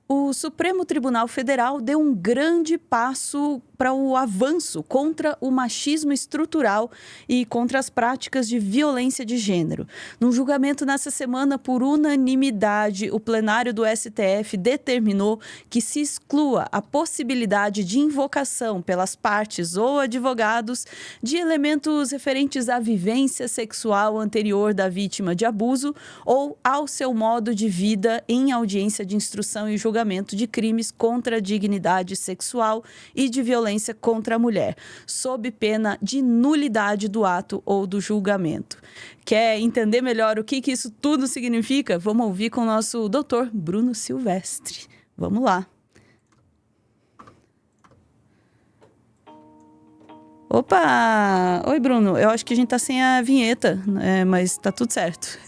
O Supremo Tribunal Federal deu um grande passo para o avanço contra o machismo estrutural e contra as práticas de violência de gênero. Num julgamento nessa semana, por unanimidade, o plenário do STF determinou que se exclua a possibilidade de invocação pelas partes ou advogados de elementos referentes à vivência sexual anterior da vítima de abuso ou ao seu modo de vida em audiência de instrução e julgamento de crimes contra a dignidade sexual e de violência contra a mulher, sob pena de nulidade do ato ou do julgamento. Quer entender melhor o que isso tudo significa? Vamos ouvir com o nosso doutor Bruno Silvestre. Vamos lá. Opa! Oi, Bruno. Eu acho que a gente tá sem a vinheta, mas tá tudo certo.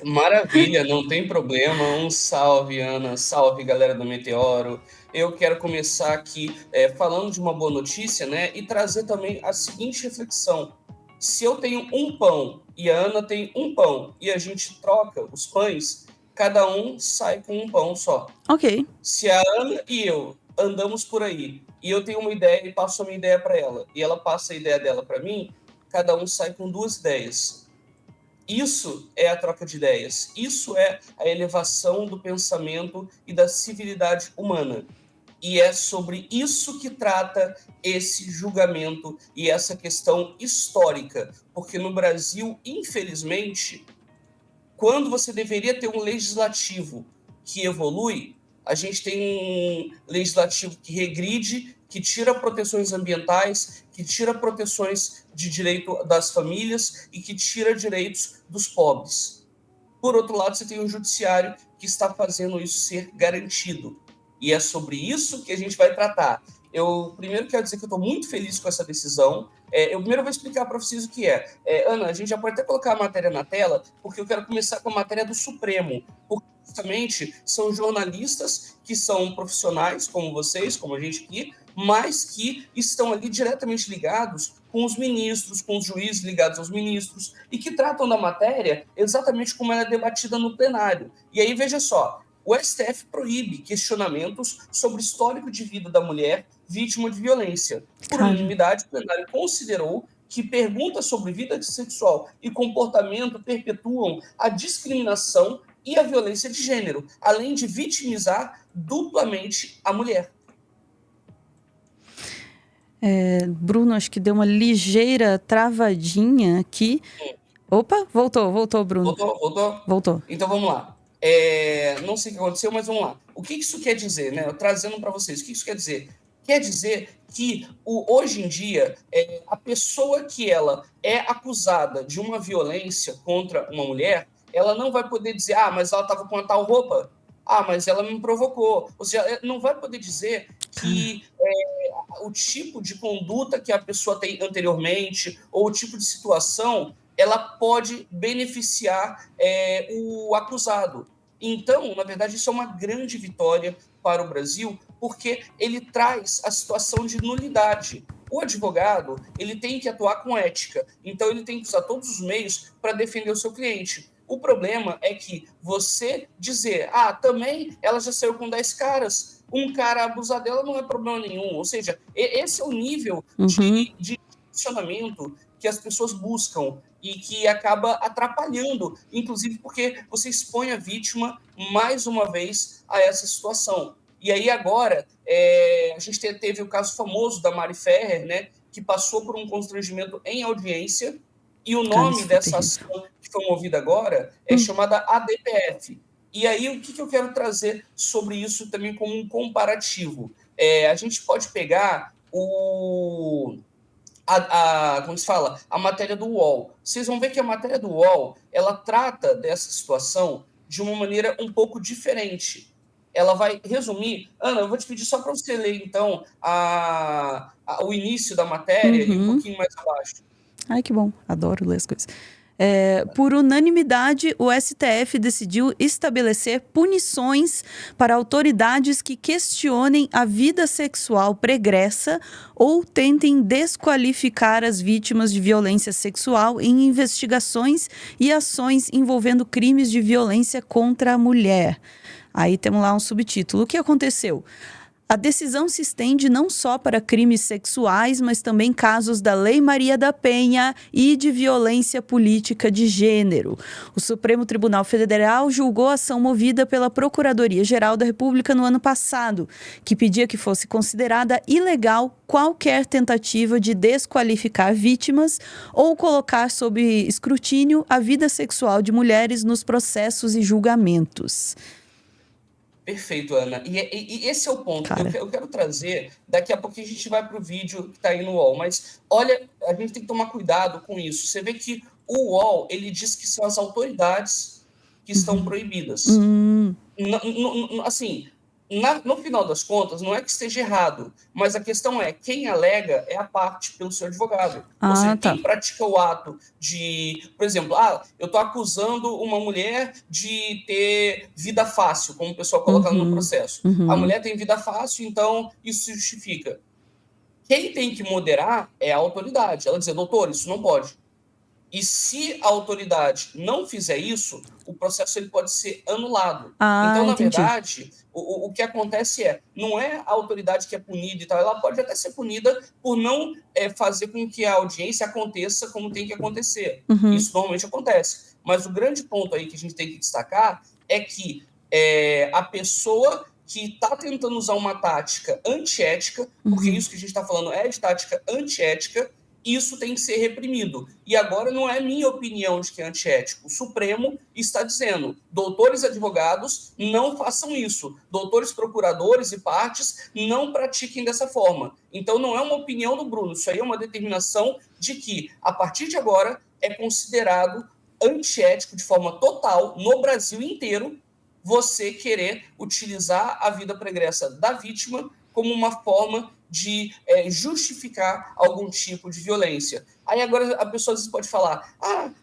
Maravilha, não tem problema. Um salve, Ana. Salve, galera do Meteoro. Eu quero começar aqui falando de uma boa notícia, né? E trazer também a seguinte reflexão. Se eu tenho um pão e a Ana tem um pão e a gente troca os pães, cada um sai com um pão só. Ok. Se a Ana e eu andamos por aí e eu tenho uma ideia e passo a minha ideia para ela e ela passa a ideia dela para mim, cada um sai com duas ideias. Isso é a troca de ideias. Isso é a elevação do pensamento e da civilidade humana. E é sobre isso que trata esse julgamento e essa questão histórica. Porque no Brasil, infelizmente, quando você deveria ter um legislativo que evolui, a gente tem um legislativo que regride, que tira proteções ambientais, que tira proteções de direito das famílias e que tira direitos dos pobres. Por outro lado, você tem um judiciário que está fazendo isso ser garantido. E é sobre isso que a gente vai tratar. Eu primeiro quero dizer que eu estou muito feliz com essa decisão. Eu primeiro vou explicar para vocês o que é. Ana, a gente já pode até colocar a matéria na tela, porque eu quero começar com a matéria do Supremo. Porque justamente são jornalistas que são profissionais, como vocês, como a gente aqui, mas que estão ali diretamente ligados com os ministros, com os juízes ligados aos ministros, e que tratam da matéria exatamente como ela é debatida no plenário. E aí, veja só, o STF proíbe questionamentos sobre o histórico de vida da mulher vítima de violência. Por unanimidade, o plenário considerou que perguntas sobre vida sexual e comportamento perpetuam a discriminação e a violência de gênero, além de vitimizar duplamente a mulher. Bruno, acho que deu uma ligeira travadinha aqui. Opa, voltou, Bruno. Voltou? Então vamos lá. Não sei o que aconteceu, mas vamos lá. O que isso quer dizer, né? Eu trazendo para vocês, o que isso quer dizer? Quer dizer que hoje em dia a pessoa que ela é acusada de uma violência contra uma mulher, ela não vai poder dizer, mas ela estava com a tal roupa, mas ela me provocou. Ou seja, não vai poder dizer que o tipo de conduta que a pessoa tem anteriormente ou o tipo de situação, ela pode beneficiar o acusado. Então, na verdade, isso é uma grande vitória para o Brasil, porque ele traz a situação de nulidade. O advogado, ele tem que atuar com ética, então ele tem que usar todos os meios para defender o seu cliente. O problema é que você dizer, também ela já saiu com 10 caras, um cara abusar dela não é problema nenhum. Ou seja, esse é o nível de funcionamento que as pessoas buscam e que acaba atrapalhando, inclusive porque você expõe a vítima mais uma vez a essa situação. E aí agora, a gente teve o caso famoso da Mari Ferrer, né, que passou por um constrangimento em audiência, e o nome dessa ação que foi movida agora é chamada ADPF. E aí, o que eu quero trazer sobre isso também como um comparativo? A gente pode pegar como se fala, a matéria do UOL. Vocês vão ver que a matéria do UOL, ela trata dessa situação de uma maneira um pouco diferente. Ela vai resumir... Ana, eu vou te pedir só para você ler, então, o início da matéria e um pouquinho mais abaixo. Ai, que bom. Adoro ler as coisas. Por unanimidade, o STF decidiu estabelecer punições para autoridades que questionem a vida sexual pregressa ou tentem desqualificar as vítimas de violência sexual em investigações e ações envolvendo crimes de violência contra a mulher. Aí temos lá um subtítulo. O que aconteceu? A decisão se estende não só para crimes sexuais, mas também casos da Lei Maria da Penha e de violência política de gênero. O Supremo Tribunal Federal julgou a ação movida pela Procuradoria-Geral da República no ano passado, que pedia que fosse considerada ilegal qualquer tentativa de desqualificar vítimas ou colocar sob escrutínio a vida sexual de mulheres nos processos e julgamentos. Perfeito, Ana. E esse é o ponto que eu quero trazer. Daqui a pouco a gente vai para o vídeo que está aí no UOL. Mas, olha, a gente tem que tomar cuidado com isso. Você vê que o UOL, ele diz que são as autoridades que estão proibidas. Assim, no final das contas, não é que esteja errado, mas a questão é, quem alega é a parte pelo seu advogado. Ou seja, quem pratica o ato de, por exemplo, eu estou acusando uma mulher de ter vida fácil, como o pessoal coloca no processo. A mulher tem vida fácil, então isso se justifica. Quem tem que moderar é a autoridade. Ela dizer, doutor, isso não pode. E se a autoridade não fizer isso, o processo ele pode ser anulado. Então, na verdade, o que acontece não é a autoridade que é punida e tal, ela pode até ser punida por não fazer com que a audiência aconteça como tem que acontecer. Isso normalmente acontece. Mas o grande ponto aí que a gente tem que destacar é que a pessoa que está tentando usar uma tática antiética, porque isso que a gente está falando é de tática antiética, isso tem que ser reprimido. E agora não é minha opinião de que é antiético. O Supremo está dizendo, doutores advogados, não façam isso. Doutores procuradores e partes, não pratiquem dessa forma. Então não é uma opinião do Bruno, isso aí é uma determinação de que, a partir de agora, é considerado antiético de forma total, no Brasil inteiro, você querer utilizar a vida pregressa da vítima como uma forma de justificar algum tipo de violência. Aí agora a pessoa às vezes pode falar,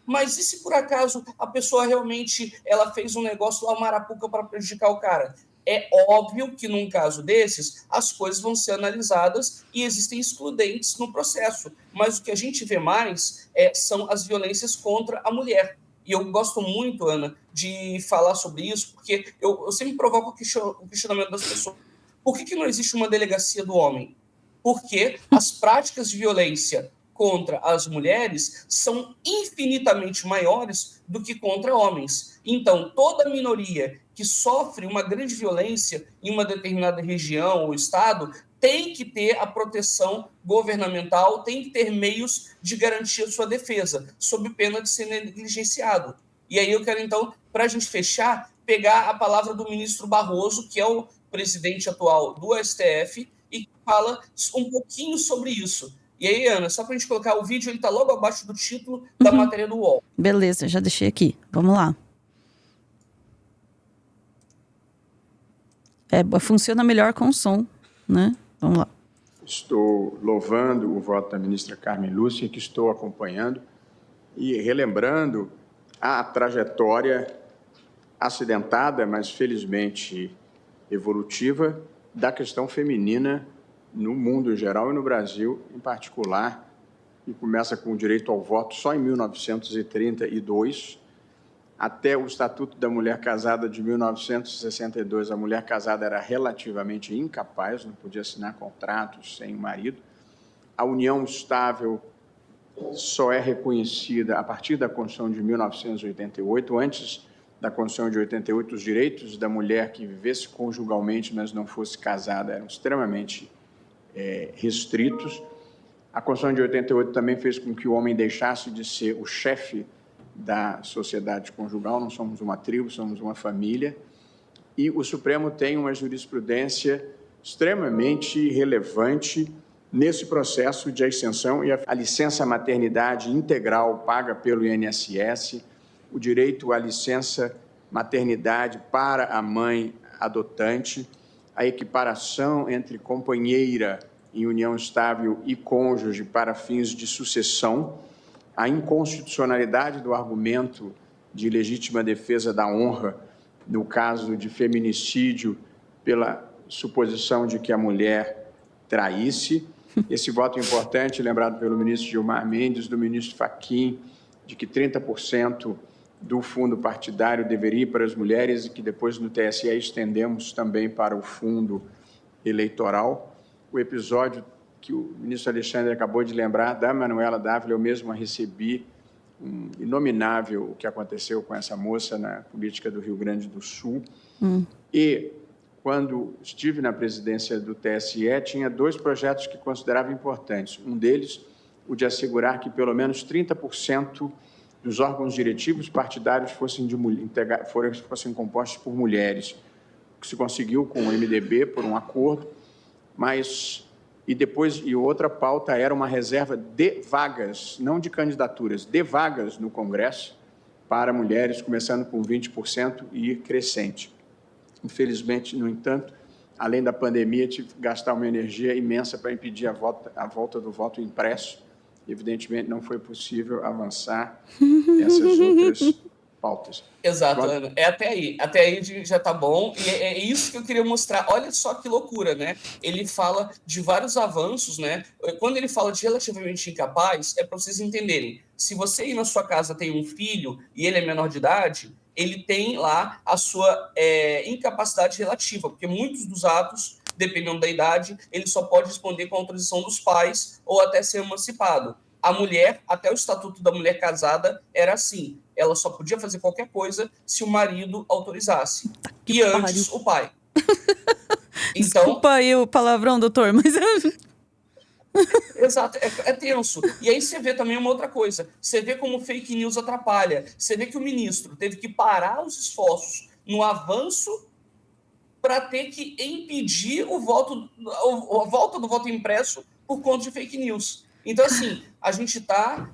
mas e se por acaso a pessoa realmente ela fez um negócio lá, uma arapuca para prejudicar o cara? É óbvio que num caso desses, as coisas vão ser analisadas e existem excludentes no processo. Mas o que a gente vê mais são as violências contra a mulher. E eu gosto muito, Ana, de falar sobre isso, porque eu sempre provoco o questionamento das pessoas. Por que não existe uma delegacia do homem? Porque as práticas de violência contra as mulheres são infinitamente maiores do que contra homens. Então, toda minoria que sofre uma grande violência em uma determinada região ou estado tem que ter a proteção governamental, tem que ter meios de garantir a sua defesa, sob pena de ser negligenciado. E aí eu quero, então, para a gente fechar, pegar a palavra do ministro Barroso, que é o presidente atual do STF, e fala um pouquinho sobre isso. E aí, Ana, só para a gente colocar o vídeo, ele está logo abaixo do título da matéria do UOL. Beleza, já deixei aqui. Vamos lá. Funciona melhor com som, né? Vamos lá. Estou louvando o voto da ministra Carmen Lúcia, que estou acompanhando e relembrando a trajetória acidentada, mas felizmente evolutiva, da questão feminina no mundo em geral e no Brasil em particular, e começa com o direito ao voto só em 1932, até o Estatuto da Mulher Casada de 1962, a mulher casada era relativamente incapaz, não podia assinar contratos sem o marido. A união estável só é reconhecida a partir da Constituição de 1988. Antes da Constituição de 88, os direitos da mulher que vivesse conjugalmente, mas não fosse casada, eram extremamente restritos. A Constituição de 88 também fez com que o homem deixasse de ser o chefe da sociedade conjugal, não somos uma tribo, somos uma família, e o Supremo tem uma jurisprudência extremamente relevante nesse processo de extensão e a licença maternidade integral paga pelo INSS, o direito à licença maternidade para a mãe adotante, a equiparação entre companheira em união estável e cônjuge para fins de sucessão, a inconstitucionalidade do argumento de legítima defesa da honra no caso de feminicídio pela suposição de que a mulher traísse. Esse voto importante, lembrado pelo ministro Gilmar Mendes, do ministro Fachin, de que 30% do fundo partidário deveria ir para as mulheres e que depois no TSE estendemos também para o fundo eleitoral. O episódio que o ministro Alexandre acabou de lembrar, da Manuela Dávila, eu mesmo a recebi, inominável o que aconteceu com essa moça na política do Rio Grande do Sul. E, quando estive na presidência do TSE, tinha 2 projetos que considerava importantes. Um deles, o de assegurar que pelo menos 30% dos órgãos diretivos partidários fossem compostos por mulheres, o que se conseguiu com o MDB por um acordo, mas... E outra pauta era uma reserva de vagas, não de candidaturas, de vagas no Congresso para mulheres, começando com 20% e crescente. Infelizmente, no entanto, além da pandemia, tive que gastar uma energia imensa para impedir a volta do voto impresso. Evidentemente, não foi possível avançar essas outras pautas. Exato, Ana. Até aí já tá bom, e é isso que eu queria mostrar. Olha só que loucura, né? Ele fala de vários avanços, né? Quando ele fala de relativamente incapaz, é para vocês entenderem. Se você aí na sua casa tem um filho e ele é menor de idade, ele tem lá a sua incapacidade relativa, porque muitos dos atos, dependendo da idade, ele só pode responder com a autorização dos pais ou até ser emancipado. A mulher, até o Estatuto da Mulher Casada, era assim. Ela só podia fazer qualquer coisa se o marido autorizasse. E antes, o pai. Então, desculpa aí o palavrão, doutor, mas... Exato, é tenso. E aí você vê também uma outra coisa. Você vê como fake news atrapalha. Você vê que o ministro teve que parar os esforços no avanço para ter que impedir a volta do voto impresso por conta de fake news. Então, assim, a gente está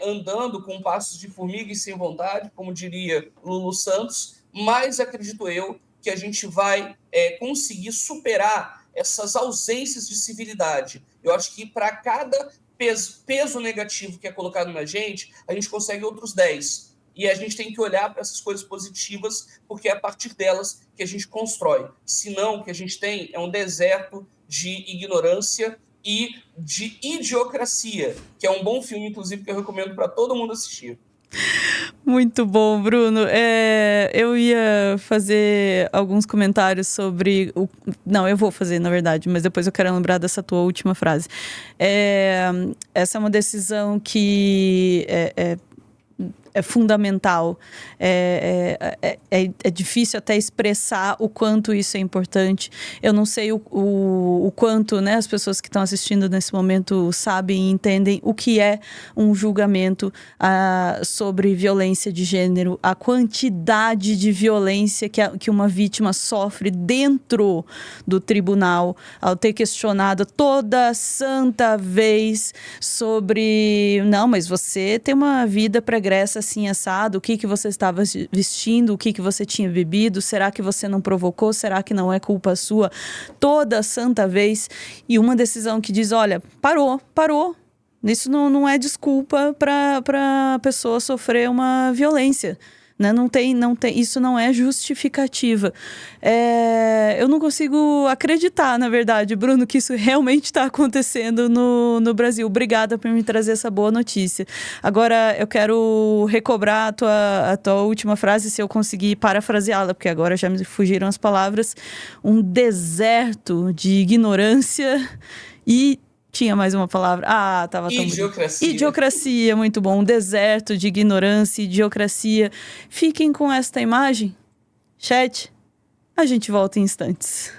andando com passos de formiga e sem vontade, como diria Lulu Santos, mas acredito eu que a gente vai conseguir superar essas ausências de civilidade. Eu acho que para cada peso negativo que é colocado na gente, a gente consegue outros 10. E a gente tem que olhar para essas coisas positivas, porque é a partir delas que a gente constrói. Senão, o que a gente tem é um deserto de ignorância e de Idiocracia, que é um bom filme, inclusive, que eu recomendo para todo mundo assistir. Muito bom, Bruno. Eu ia fazer alguns comentários sobre... Não, eu vou fazer, na verdade, mas depois eu quero lembrar dessa tua última frase. Essa é uma decisão que é fundamental. É difícil até expressar o quanto isso é importante. Eu não sei o quanto, né, as pessoas que estão assistindo nesse momento sabem e entendem o que é um julgamento sobre violência de gênero, a quantidade de violência que uma vítima sofre dentro do tribunal, ao ter questionado toda santa vez sobre... Não, mas você tem uma vida pregressa assim, assado, o que você estava vestindo, o que você tinha bebido, será que você não provocou, será que não é culpa sua? Toda santa vez. E uma decisão que diz, olha, parou. Isso não é desculpa para a pessoa sofrer uma violência. Né? Não tem, isso não é justificativa. Eu não consigo acreditar, na verdade, Bruno, que isso realmente está acontecendo no Brasil. Obrigada por me trazer essa boa notícia. Agora, eu quero recobrar a tua última frase, se eu conseguir parafraseá-la, porque agora já me fugiram as palavras. Um deserto de ignorância e... Tinha mais uma palavra. Tava tão Idiocracia. Idiocracia, muito bom. Um deserto de ignorância e idiocracia. Fiquem com esta imagem. Chat, a gente volta em instantes.